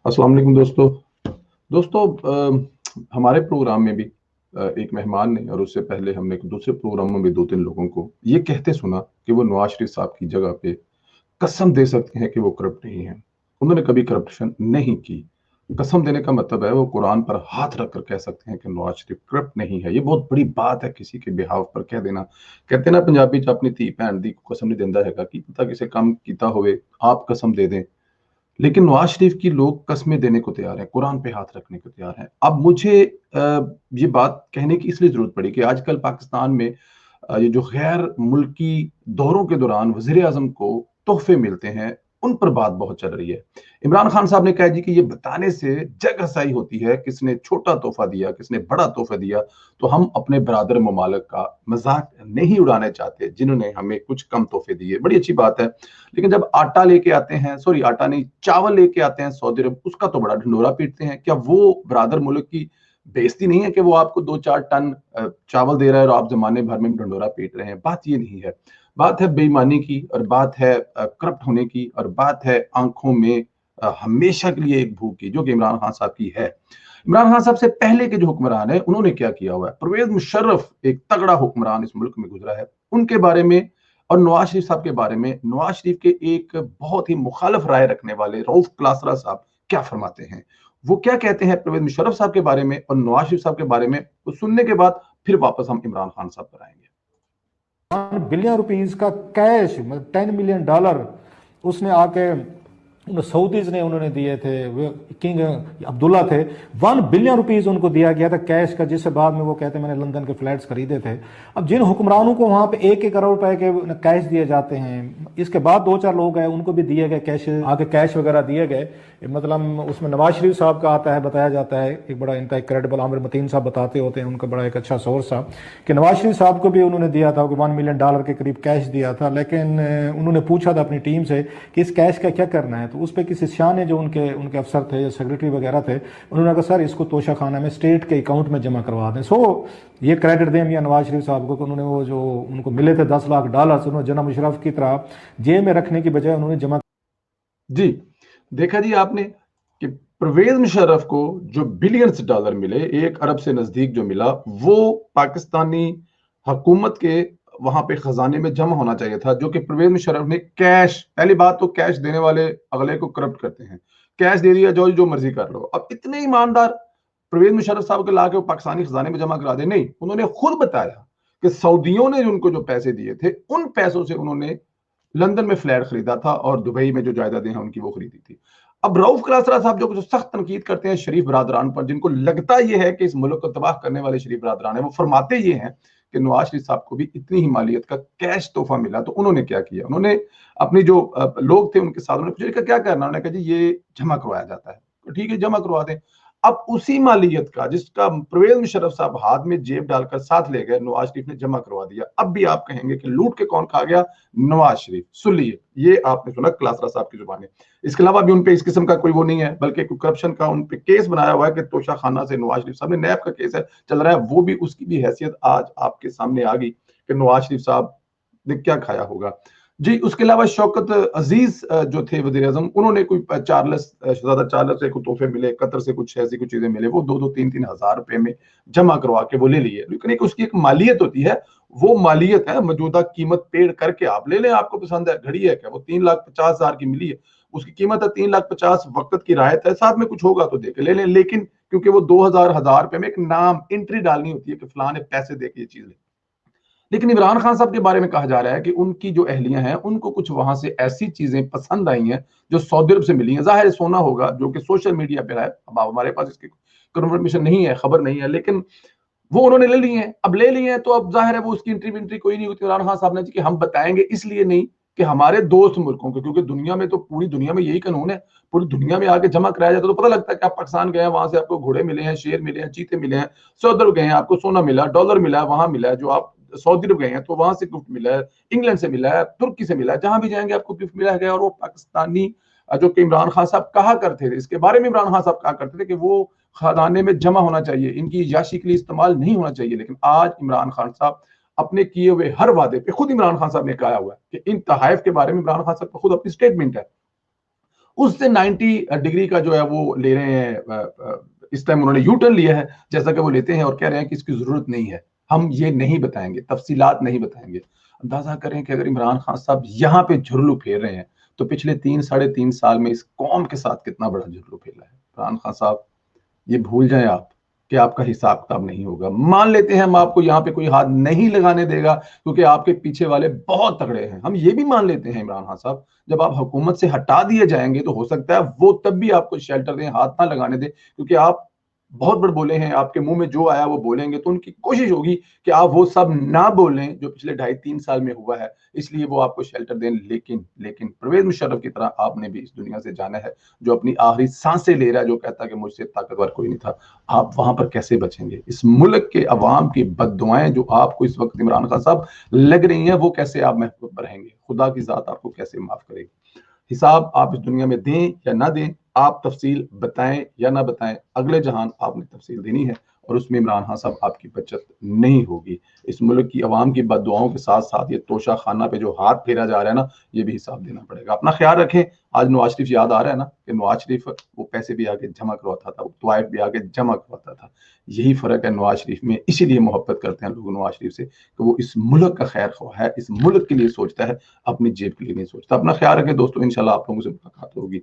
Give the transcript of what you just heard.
अस्सलाम वालेकुम दोस्तों हमारे प्रोग्राम में भी एक मेहमान ने और उससे पहले हमने एक दूसरे प्रोग्रामों में 2-3 लोगों को ये कहते सुना कि वो नवाज शरीफ साहब की जगह पे कसम दे सकते हैं कि वो करप्ट नहीं है। उन्होंने कभी करप्शन नहीं की। कसम देने का मतलब है वो कुरान पर हाथ रख कर कह सकते हैं कि नवाज शरीफ करप्ट नहीं है। ये बहुत बड़ी बात है किसी के बिहाव पर कह देना। कहते ना पंजाबी च अपनी धी भैन दी कसम नहीं देंदा हैगा कि पता किसी काम कीता होवे आप कसम दे दें। लेकिन नवाज शरीफ की लोग कस्में देने को तैयार हैं, कुरान पे हाथ रखने को तैयार हैं। अब मुझे ये बात कहने की इसलिए जरूरत पड़ी कि आजकल पाकिस्तान में ये जो गैर मुल्की दौरों के दौरान वजीर आजम को तोहफे मिलते हैं, उन पर बात बहुत चल रही है। इमरान खान साहब ने कहा जी कि ये बताने से जग हसाई होती है, किसने छोटा तोहफा दिया, किसने बड़ा तोहफा दिया, तो हम अपने बरादर ममालिक का मजाक नहीं उड़ाने चाहते जिन्होंने हमें कुछ कम तोहफे दिए। बड़ी अच्छी बात है। लेकिन जब आटा लेके आते हैं, सॉरी आटा नहीं, चावल लेके आते हैं सऊदी अरब, उसका तो बड़ा ढिंडोरा पीटते हैं। क्या वो बरादर मुल्क की बेइज्जती नहीं है कि वो आपको 2-4 टन चावल दे रहा है और आप जमाने भर में ढिंडोरा पीट रहे हैं? बात ये नहीं है। बात है बेईमानी की, और बात है करप्ट होने की, और बात है आंखों में हमेशा के लिए एक भूख की, जो कि इमरान खान साहब की है। इमरान खान साहब से पहले के जो हुक्मरान है, उन्होंने क्या किया हुआ है? परवेज मुशर्रफ एक तगड़ा हुक्मरान इस मुल्क में गुजरा है, उनके बारे में और नवाज शरीफ साहब के बारे में नवाज शरीफ के एक बहुत ही मुखालिफ राय रखने वाले रऊफ क्लासरा साहब क्या फरमाते हैं, वो क्या कहते हैं परवेज मुशर्रफ साहब के बारे में और नवाज शरीफ साहब के बारे में, वो सुनने के बाद फिर वापस हम इमरान खान साहब पर आएंगे। ₹1 बिलियन का कैश, मतलब $10 मिलियन उसने आके सऊदीज ने उन्होंने दिए थे। किंग अब्दुल्ला थे। ₹1 बिलियन उनको दिया गया था कैश का, जिससे बाद में वो कहते हैं मैंने लंदन के फ्लैट्स खरीदे थे। अब जिन हुक्मरानों को वहां पे 1-1 करोड़ रुपए के कैश दिए जाते हैं, इसके बाद 2-4 लोग हैं उनको भी दिए गए कैश, आगे कैश वगैरह दिए गए। मतलब उसमें नवाज शरीफ साहब का आता है, बताया जाता है, एक बड़ा इनका क्रेडिबल आमिर मतीन साहब बताते होते हैं, उनका बड़ा एक अच्छा सोर्स था कि नवाज शरीफ साहब को भी उन्होंने दिया था, $1 मिलियन के करीब कैश दिया था। लेकिन उन्होंने पूछा था अपनी टीम से कि इस कैश का क्या करना है, तो उस पर किसी शाह ने, जो उनके उनके अफसर थे या सेक्रेटरी वगैरह थे, उन्होंने कहा सर इसको तोशा खाना में स्टेट के अकाउंट में जमा करवा दें। सो ये क्रेडिट दें मियां नवाज शरीफ साहब को कि उन्होंने वो जो उनको मिले थे $10 लाख, उन्होंने जना मुशर्रफ की तरह जेब में रखने की बजाय उन्होंने जमा। जी, देखा जी आपने कि परवेज मुशर्रफ को जो बिलियंस डॉलर मिले, 1 अरब से नजदीक जो मिला, वो पाकिस्तानी हुकूमत के वहां पे खजाने में जमा होना चाहिए था, जो कि परवेज मुशर्रफ ने कैश, पहली बात तो कैश देने वाले अगले को करप्ट करते हैं। कैश दे दिया, जो जो मर्जी कर लो। अब इतने ईमानदार परवेज मुशर्रफ साहब के ला के वो पाकिस्तानी खजाने में जमा करा दे? नहीं, उन्होंने खुद बताया कि सऊदियों ने उनको जो पैसे दिए थे, उन पैसों से उन्होंने लंदन में फ्लैट खरीदा था और दुबई में जो जायदादें हैं उनकी वो खरीदी थी। अब रऊफ क्लासरा साहब जो सख्त तनकीद करते हैं शरीफ बरादरान पर, जिनको लगता यह है कि इस मुल्क को तबाह करने वाले शरीफ बरादरान है, वो फरमाते ये हैं कि नवाज शरीफ साहब को भी इतनी ही मालियत का कैश तोहफा मिला। तो उन्होंने क्या किया? उन्होंने अपनी जो लोग थे उनके साथ उन्होंने पूछा क्या करना, उन्होंने कहा जी ये जमा करवाया जाता है, तो ठीक है जमा करवा दें। अब उसी मालियत का जिसका परवेज मुशर्रफ साहब हाथ में जेब डालकर साथ ले गए, नवाज शरीफ ने जमा करवा दिया। अब भी आप कहेंगे कि लूट के कौन खा गया? नवाज शरीफ। सुन लिए, ये आपने सुना क्लासरा साहब की जुबानी। इसके अलावा भी उनपे इस किस्म का कोई वो नहीं है, बल्कि करप्शन का उनपे केस बनाया हुआ है कि तोशा खाना से नवाज शरीफ साहब ने, नैब का केस है चल रहा है, वो भी उसकी भी हैसियत आज आपके सामने आ गई कि नवाज शरीफ साहब ने क्या खाया होगा जी। उसके अलावा शौकत अजीज जो थे वजीर आजम, उन्होंने कोई चार्ल्स शहजादा चार्ल्स से कुछ तोहफे मिले, कतर से कुछ ऐसी कुछ चीजें मिले, वो 2-2 3-3 हजार रुपए में जमा करवा के वो ले लिए। लेकिन एक उसकी एक मालियत होती है, वो मालियत है मौजूदा कीमत पेड़ करके आप ले लें। आपको पसंद है, घड़ी है क्या, वो 3,50,000 की मिली है, उसकी कीमत है 3,50,000, वक्त की रायत है, साथ में कुछ होगा तो देके ले लें। लेकिन क्योंकि वो 2,000 रुपए में एक नाम एंट्री डालनी होती है कि फलां ने पैसे दे के ये चीज ले। लेकिन इमरान खान साहब के बारे में कहा जा रहा है कि उनकी जो अहलियां हैं उनको कुछ वहां से ऐसी चीजें पसंद आई हैं जो सऊदी अरब से मिली हैं। जाहिर है सोना होगा, जो कि सोशल मीडिया पे है। अब हमारे पास इसकी कंफर्मेशन नहीं है, खबर नहीं है, लेकिन वो उन्होंने ले ली है। अब ले लिए हैं तो अब जाहिर है वो उसकी एंट्री कोई नहीं होती। इमरान खान साहब ने कि हम बताएंगे इसलिए नहीं कि हमारे दोस्त मुल्कों के, क्योंकि दुनिया में तो पूरी दुनिया में यही कानून है, पूरी दुनिया में आके जमा कराया जाता है तो पता लगता है कि आप पाकिस्तान गए हैं, वहां से आपको घोड़े मिले हैं, शेर मिले हैं, चीते मिले हैं। सऊदी अरब गए हैं, आपको सोना मिला, डॉलर मिला है, वहां मिला है। जो आप सऊदी अरब गए हैं तो वहां से गिफ्ट मिला है, इंग्लैंड से मिला है, तुर्की से मिला है, जहां भी जाएंगे आपको गिफ्ट मिला है। और वो पाकिस्तानी जो कि इमरान खान साहब कहा करते थे, इसके बारे में इमरान खान साहब कहा करते थे कि वो खजाने में जमा होना चाहिए, इनकी याशी के लिए इस्तेमाल नहीं होना चाहिए। लेकिन आज इमरान खान साहब अपने किए हुए हर वादे पे, खुद इमरान खान साहब ने कहा हुआ है कि इन तहाइफ के बारे में इमरान खान साहब का खुद अपनी स्टेटमेंट है, उससे 90 डिग्री का जो है वो ले रहे हैं। इस टाइम उन्होंने यू टर्न लिया है जैसा कि वो लेते हैं और कह रहे हैं कि इसकी जरूरत नहीं है। हम ये नहीं बताएंगे, तफसीलात नहीं बताएंगे। अंदाजा करें कि अगर इमरान खान साहब यहाँ पे झुर्लू फेर रहे हैं तो पिछले 3 साढ़े 3 साल में इस कौम के साथ कितना बड़ा झुर्लू फेला है। इमरान खान साहब, ये भूल जाएं आप कि आपका हिसाब किताब नहीं होगा। मान लेते हैं हम आपको यहाँ पे कोई हाथ नहीं लगाने देगा क्योंकि आपके पीछे वाले बहुत तगड़े हैं, हम ये भी मान लेते हैं इमरान खान साहब, जब आप हुकूमत से हटा दिए जाएंगे तो हो सकता है वो तब भी आपको शेल्टर दें, हाथ ना लगाने दें, क्योंकि आप बहुत बड़ बोले हैं, आपके मुंह में जो आया वो बोलेंगे। तो उनकी कोशिश होगी कि आप वो सब ना बोलें जो पिछले 2.5-3 साल में हुआ है, इसलिए वो आपको शेल्टर दें। लेकिन लेकिन परवेज मुशर्रफ की तरह आपने भी इस दुनिया से जाना है, जो अपनी आखिरी सांसें ले रहा है, जो कहता है कि मुझसे ताकतवर कोई नहीं था। आप वहां पर कैसे बचेंगे? इस मुल्क के अवाम की बद्दुआएं जो आपको इस वक्त इमरान खान साहब लग रही हैं, वो कैसे आप महफूज रहेंगे? खुदा की जात आपको कैसे माफ करेगी? हिसाब आप इस दुनिया में दें या ना दें, आप तफसील बताएं या ना बताएं, अगले जहान आपने तफसील देनी है और उसमें इमरान खान साहब आपकी बचत नहीं होगी। इस मुल्क की आवाम की बददुआओं के साथ साथ ये तोशा खाना पे जो हाथ फेरा जा रहा है ना, ये भी हिसाब देना पड़ेगा। अपना ख्याल रखें। आज नवाज शरीफ याद आ रहा है ना कि नवाज शरीफ वो पैसे भी आके जमा करवाता था, वो तवाइफ भी आके जमा करवाता था। यही फर्क है नवाज शरीफ में, इसीलिए मोहब्बत करते हैं लोग नवाज शरीफ से कि वो इस मुल्क का खैर ख्वाह है, इस मुल्क के लिए सोचता है, अपनी जेब के लिए नहीं सोचता। अपना ख्याल रखें दोस्तों, इंशाल्लाह आप लोगों से मुलाकात होगी।